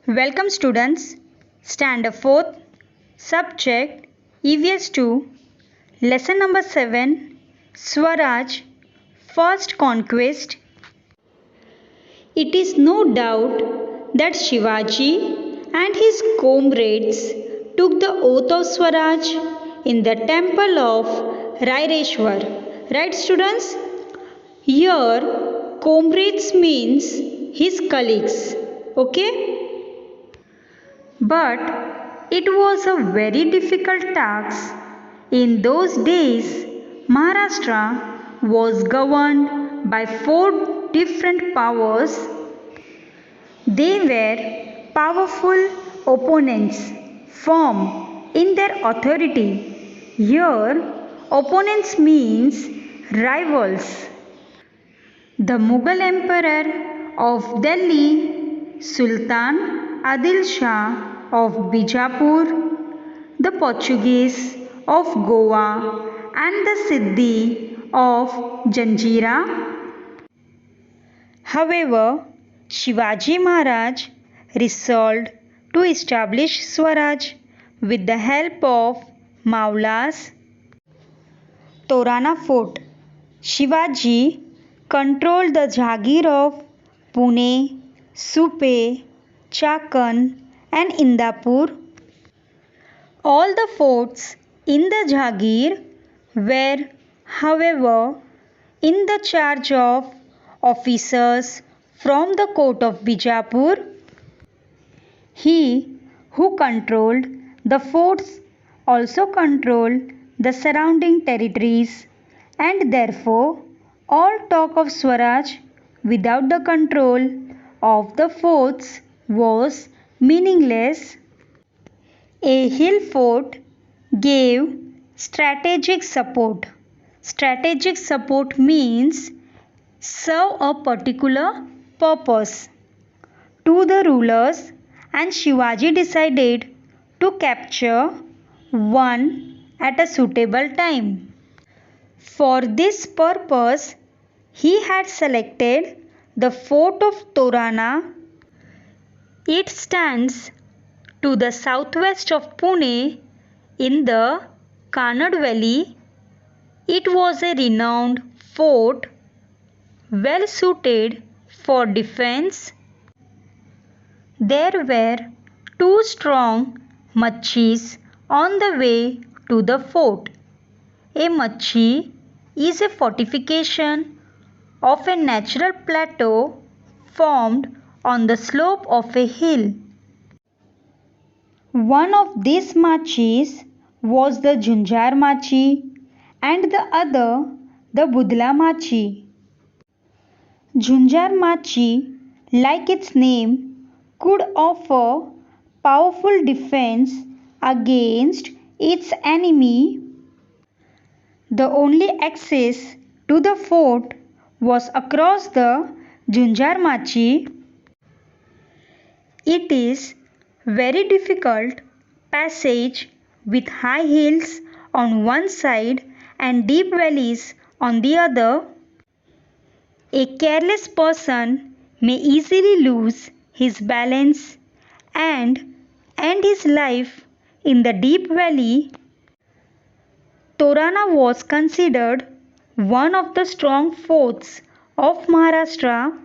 Welcome students. Standard 4th, subject EVS 2, lesson number 7, Swaraj, First Conquest. It is no doubt that Shivaji and his comrades took the oath of Swaraj in the temple of Raireshwar. Right students? Here, comrades means his colleagues. Okay? But it was a very difficult task. In those days, Maharashtra was governed by 4 different powers. They were powerful opponents, firm in their authority. Here, opponents means rivals. The Mughal Emperor of Delhi, Sultan Adil Shah of Bijapur, the Portuguese of Goa, and the Siddhi of Janjira. However, Shivaji Maharaj resolved to establish Swaraj with the help of Maulas. Torana Fort. Shivaji controlled the Jagir of Pune, Supe, Chakan, and Indapur. All the forts in the Jagir were, however, in the charge of officers from the court of Bijapur. He who controlled the forts also controlled the surrounding territories, and therefore all talk of Swaraj without the control of the forts was meaningless. A hill fort gave strategic support. Strategic support means serve a particular purpose to the rulers, and Shivaji decided to capture one at a suitable time. For this purpose, he had selected the fort of Torana. It stands to the southwest of Pune in the Kannad Valley. It was a renowned fort, well suited for defense. There were 2 strong machis on the way to the fort. A machi is a fortification of a natural plateau formed on the slope of a hill. One of these machis was the Junjar Machi and the other the Budla Machi. Junjar Machi, like its name, could offer powerful defense against its enemy. The only access to the fort was across the Junjar Machi. It is very difficult passage with high hills on one side and deep valleys on the other. A careless person may easily lose his balance and end his life in the deep valley. Torana was considered one of the strong forts of Maharashtra.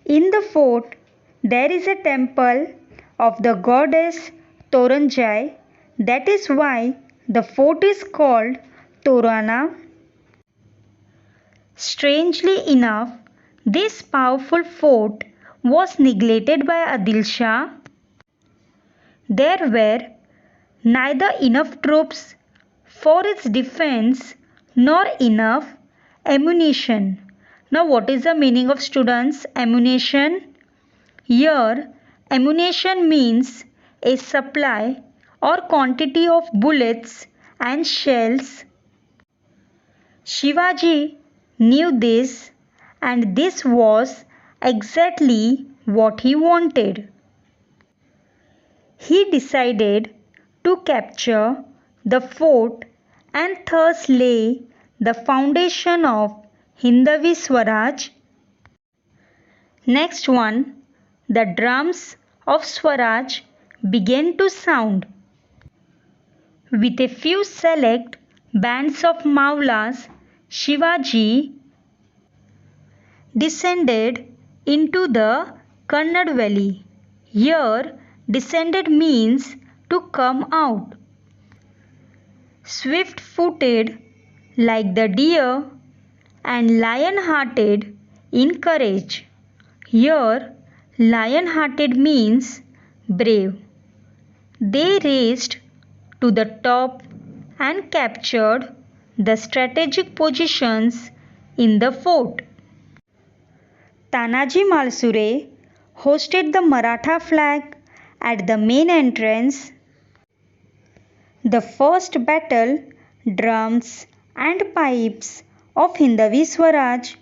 In the fort, there is a temple of the goddess Toranjai. That is why the fort is called Torana. Strangely enough, this powerful fort was neglected by Adil Shah. There were neither enough troops for its defense nor enough ammunition. Now, what is the meaning of students? Ammunition. Here, ammunition means a supply or quantity of bullets and shells. Shivaji knew this, and this was exactly what he wanted. He decided to capture the fort and thus lay the foundation of Hindavi Swaraj. Next one, the drums of Swaraj began to sound. With a few select bands of Maulas, Shivaji descended into the Kannad valley. Here, descended means to come out. Swift-footed like the deer and lion-hearted in courage. Here, lion-hearted means brave. They raced to the top and captured the strategic positions in the fort. Tanaji Malsure hosted the Maratha flag at the main entrance. The first battle drums and pipes of Hindavi Swaraj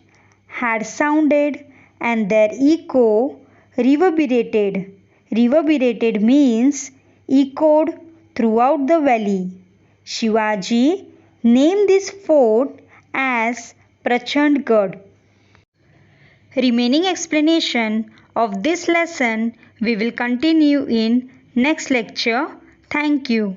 had sounded and their echo reverberated. Reverberated means echoed throughout the valley. Shivaji named this fort as Prachandgarh. Remaining explanation of this lesson we will continue in next lecture. Thank you.